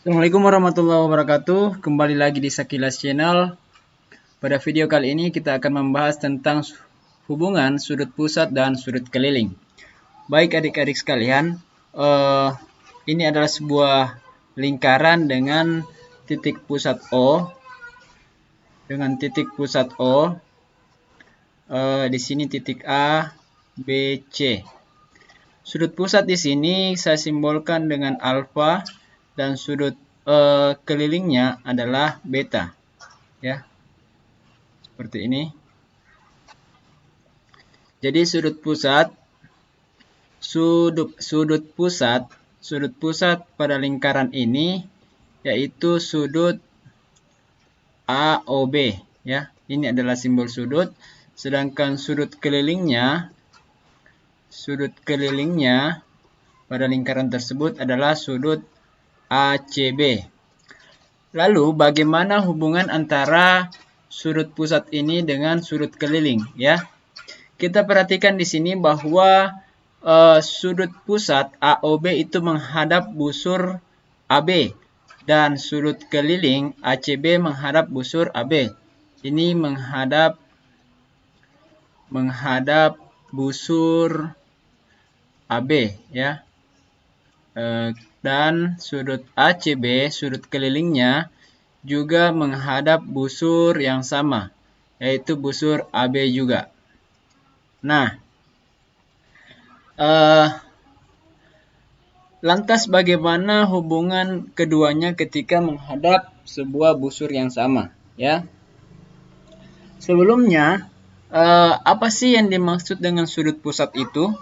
Assalamualaikum warahmatullahi wabarakatuh. Kembali lagi di Sakilas Channel. Pada video kali ini kita akan membahas tentang hubungan sudut pusat dan sudut keliling. Baik adik-adik sekalian, ini adalah sebuah lingkaran dengan titik pusat O. Di sini titik A, B, C. Sudut pusat di sini saya simbolkan dengan alfa dan sudut kelilingnya adalah beta, ya, seperti ini. Jadi sudut pusat pada lingkaran ini yaitu sudut AOB, ya. Ini adalah simbol sudut, sedangkan sudut kelilingnya pada lingkaran tersebut adalah sudut ACB. Lalu bagaimana hubungan antara sudut pusat ini dengan sudut keliling, ya? Kita perhatikan di sini bahwa sudut pusat AOB itu menghadap busur AB dan sudut keliling ACB menghadap busur AB. Ini menghadap busur AB, ya. Dan sudut ACB, sudut kelilingnya juga menghadap busur yang sama, yaitu busur AB juga. Nah, lantas bagaimana hubungan keduanya ketika menghadap sebuah busur yang sama, ya? Sebelumnya, apa sih yang dimaksud dengan sudut pusat itu?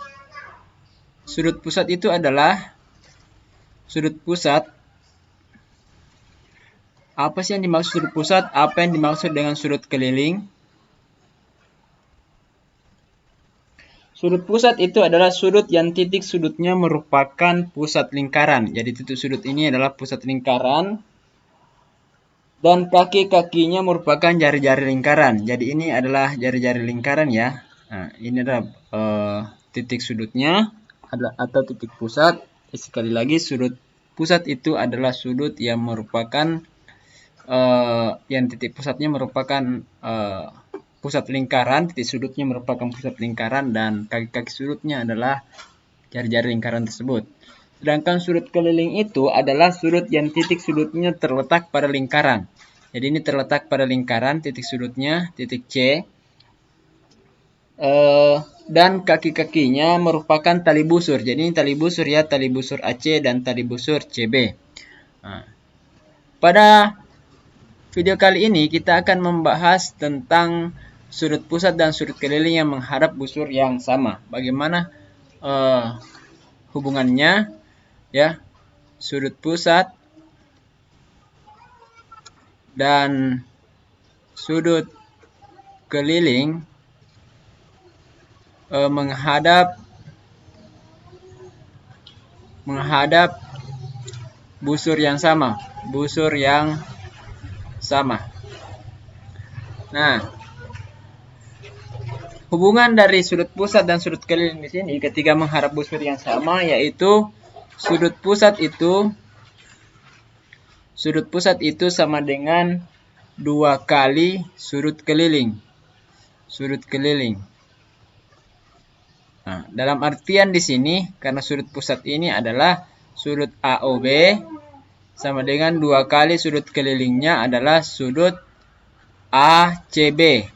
Sudut pusat itu adalah apa sih yang dimaksud sudut pusat? Apa yang dimaksud dengan sudut keliling? Sudut pusat itu adalah sudut yang titik sudutnya merupakan pusat lingkaran. Jadi titik sudut ini adalah pusat lingkaran dan kaki-kakinya merupakan jari-jari lingkaran. Jadi ini adalah jari-jari lingkaran, ya. Nah, ini adalah titik sudutnya atau titik pusat. Sekali lagi, sudut pusat itu adalah sudut yang merupakan yang titik pusatnya merupakan pusat lingkaran, titik sudutnya merupakan pusat lingkaran, dan kaki-kaki sudutnya adalah jari-jari lingkaran tersebut. Sedangkan sudut keliling itu adalah sudut yang titik sudutnya terletak pada lingkaran. Jadi ini terletak pada lingkaran, titik sudutnya, titik C. Dan kaki-kakinya merupakan tali busur. Jadi ini tali busur, ya, tali busur AC dan tali busur CB. Nah, pada video kali ini kita akan membahas tentang sudut pusat dan sudut keliling yang menghadap busur yang sama. Bagaimana hubungannya, ya, sudut pusat dan sudut keliling menghadap busur yang sama, Nah, hubungan dari sudut pusat dan sudut keliling di sini ketika menghadap busur yang sama yaitu sudut pusat itu sama dengan 2 kali sudut keliling. Nah, dalam artian di sini karena sudut pusat ini adalah sudut AOB sama dengan 2 kali sudut kelilingnya adalah sudut ACB.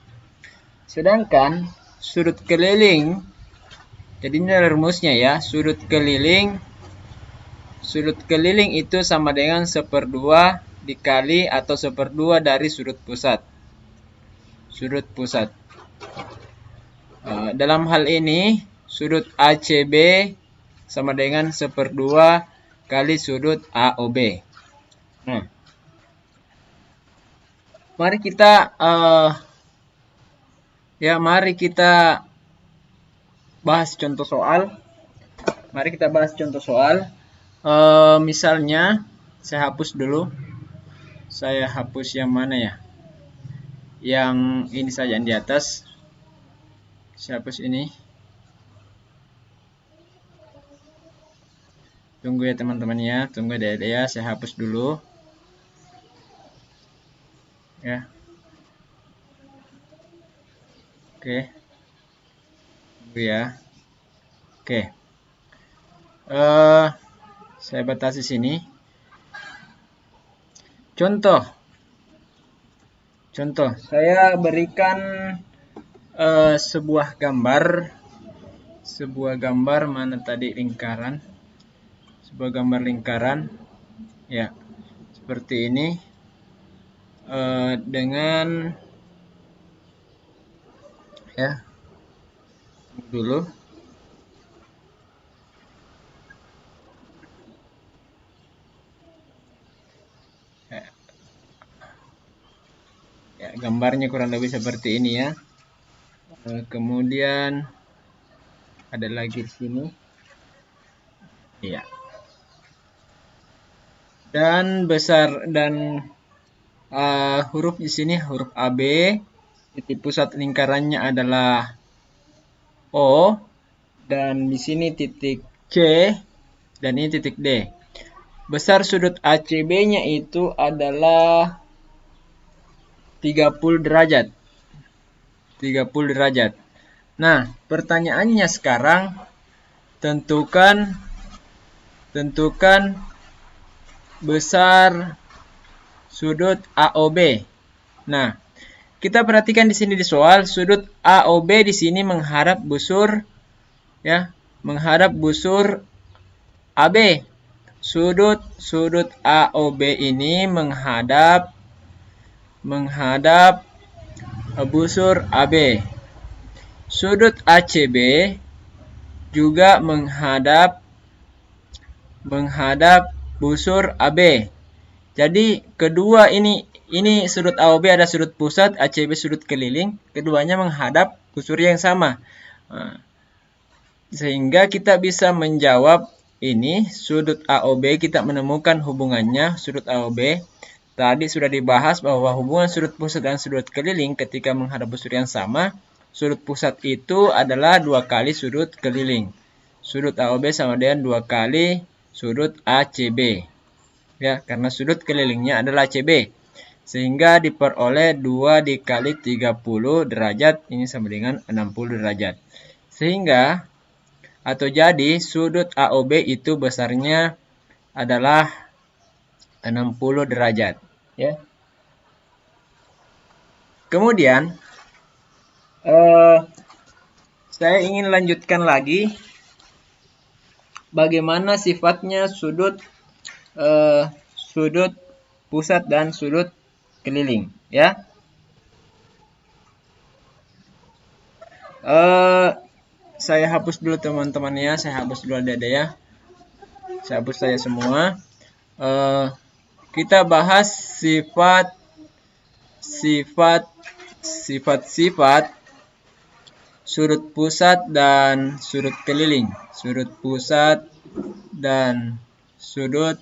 Sedangkan sudut keliling, jadi ini adalah rumusnya, ya, sudut keliling itu sama dengan 1/2 dikali atau 1/2 dari sudut pusat. Dalam hal ini sudut ACB sama dengan 1/2 kali sudut AOB. Nah, mari kita bahas contoh soal. Misalnya saya hapus dulu. Saya hapus yang mana, ya? Yang ini saja, yang di atas. Saya hapus ini. Tunggu ya teman-teman ya, tunggu deh ya, saya hapus dulu. Ya. Oke. Tunggu ya. Oke. Saya batasi sini. Contoh, saya berikan sebuah gambar mana tadi lingkaran, sebuah gambar lingkaran, ya seperti ini, dengan ya dulu. Ya, gambarnya kurang lebih seperti ini ya. Kemudian ada lagi di sini. Iya. Dan besar dan huruf di sini huruf AB. Titik pusat lingkarannya adalah O, dan di sini titik C, dan ini titik D. Besar sudut ACB-nya itu adalah 30 derajat. 30 derajat. Nah, pertanyaannya sekarang tentukan besar sudut AOB. Nah, kita perhatikan di sini di soal, sudut AOB di sini menghadap busur ya, menghadap busur AB. Sudut AOB ini menghadap busur AB. Sudut ACB juga menghadap busur AB. Jadi kedua ini sudut AOB ada sudut pusat, ACB sudut keliling, keduanya menghadap busur yang sama. Sehingga kita bisa menjawab ini sudut AOB, kita menemukan hubungannya sudut AOB. Tadi sudah dibahas bahwa hubungan sudut pusat dan sudut keliling ketika menghadap busur yang sama, sudut pusat itu adalah 2 kali sudut keliling. Sudut AOB sama dengan 2 kali sudut ACB. Ya, karena sudut kelilingnya adalah ACB. Sehingga diperoleh 2 dikali 30 derajat, ini sama dengan 60 derajat. Sehingga atau jadi sudut AOB itu besarnya adalah 60 derajat. Ya. Kemudian saya ingin lanjutkan lagi bagaimana sifatnya sudut pusat dan sudut keliling, ya. Saya hapus dulu teman-teman ya, saya hapus dulu ada ya. Saya hapus saya semua. Kita bahas sifat sudut pusat dan sudut keliling. Sudut pusat dan sudut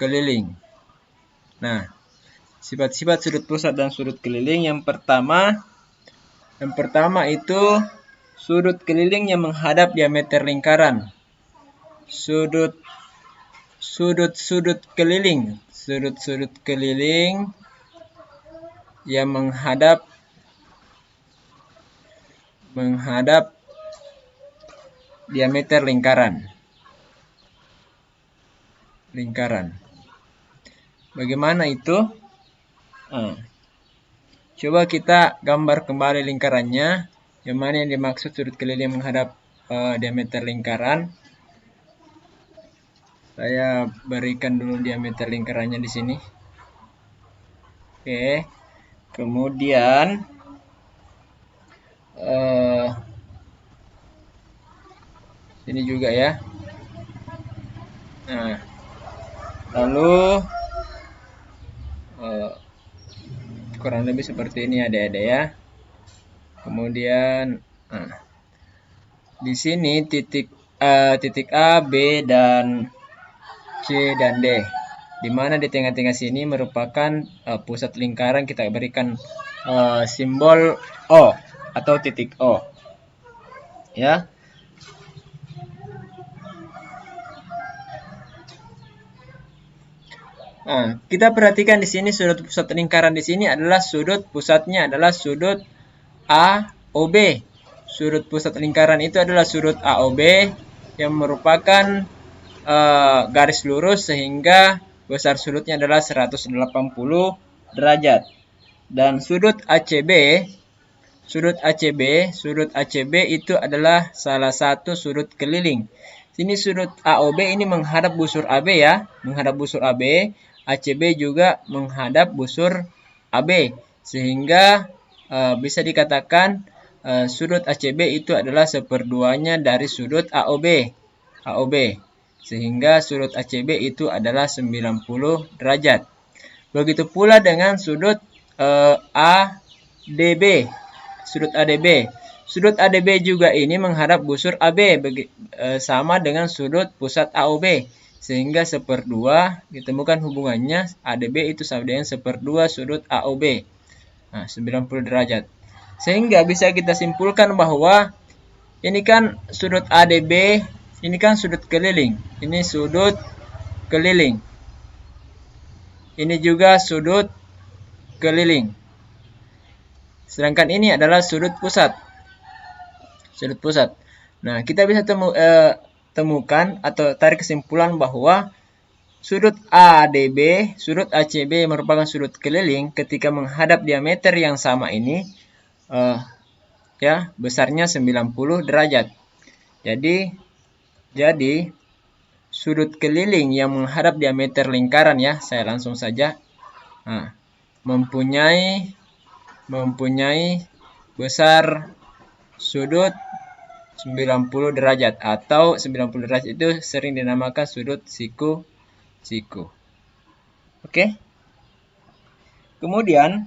keliling. Nah, sifat-sifat sudut pusat dan sudut keliling yang pertama itu sudut keliling yang menghadap diameter lingkaran. Sudut keliling yang menghadap diameter lingkaran. Bagaimana itu? Coba kita gambar kembali lingkarannya. Yang mana yang dimaksud sudut keliling menghadap diameter lingkaran? Saya berikan dulu diameter lingkarannya di sini. Oke. Kemudian ini juga ya. Nah, lalu kurang lebih seperti ini adik-adik ya. Kemudian di sini titik A, B, dan C dan D. Di mana di tengah-tengah sini merupakan pusat lingkaran, kita berikan simbol O atau titik O. Ya. Nah, kita perhatikan di sini sudut pusat lingkaran di sini adalah sudut pusatnya adalah sudut AOB. Sudut pusat lingkaran itu adalah sudut AOB yang merupakan garis lurus sehingga besar sudutnya adalah 180 derajat. Dan sudut ACB itu adalah salah satu sudut keliling. Sini sudut AOB ini menghadap busur AB ya, menghadap busur AB. ACB juga menghadap busur AB, sehingga bisa dikatakan sudut ACB itu adalah seperduanya dari sudut AOB, sehingga sudut ACB itu adalah 90 derajat. Begitu pula dengan sudut ADB. Sudut ADB juga ini menghadap busur AB, sama dengan sudut pusat AOB. Sehingga seperdua ditemukan hubungannya ADB itu sama dengan seperdua sudut AOB. Nah, 90 derajat. Sehingga bisa kita simpulkan bahwa ini kan sudut ADB, ini kan sudut keliling. Ini sudut keliling. Ini juga sudut keliling. Sedangkan ini adalah sudut pusat. Sudut pusat. Nah, kita bisa temukan atau tarik kesimpulan bahwa sudut ADB, sudut ACB merupakan sudut keliling ketika menghadap diameter yang sama ini, ya besarnya 90 derajat. Jadi sudut keliling yang menghadap diameter lingkaran ya, saya langsung saja, mempunyai besar sudut 90 derajat, atau 90 derajat itu sering dinamakan sudut siku. Oke. Kemudian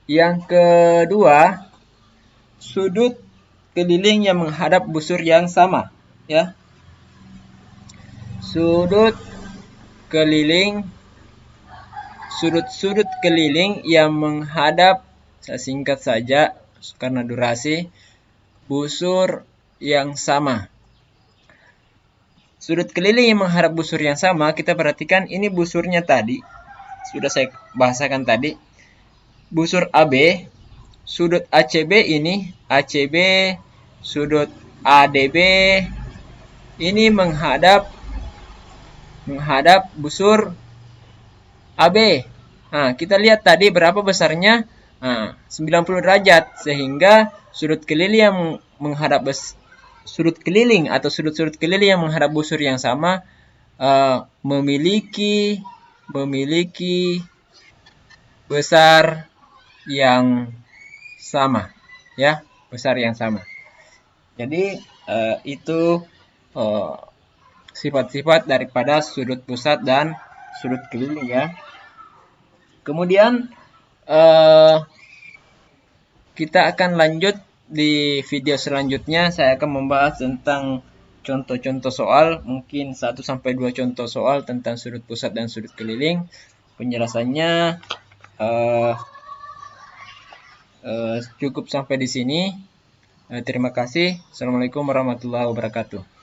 yang kedua, sudut keliling yang menghadap busur yang sama, ya. Sudut keliling, sudut keliling yang menghadap, saya singkat saja karena durasi, busur yang sama. Sudut keliling yang menghadap busur yang sama, kita perhatikan ini busurnya tadi, sudah saya bahasakan tadi. Busur AB, sudut ACB ini, ACB, sudut ADB, ini menghadap busur AB. Nah, kita lihat tadi berapa besarnya? 90 derajat, sehingga sudut keliling yang menghadap sudut keliling atau sudut-sudut keliling yang menghadap busur yang sama memiliki besar yang sama, ya, besar yang sama. Jadi itu sifat-sifat daripada sudut pusat dan sudut keliling ya. Kemudian kita akan lanjut di video selanjutnya. Saya akan membahas tentang contoh-contoh soal, mungkin 1-2 contoh soal tentang sudut pusat dan sudut keliling. Penjelasannya cukup sampai di sini. Terima kasih. Assalamualaikum warahmatullahi wabarakatuh.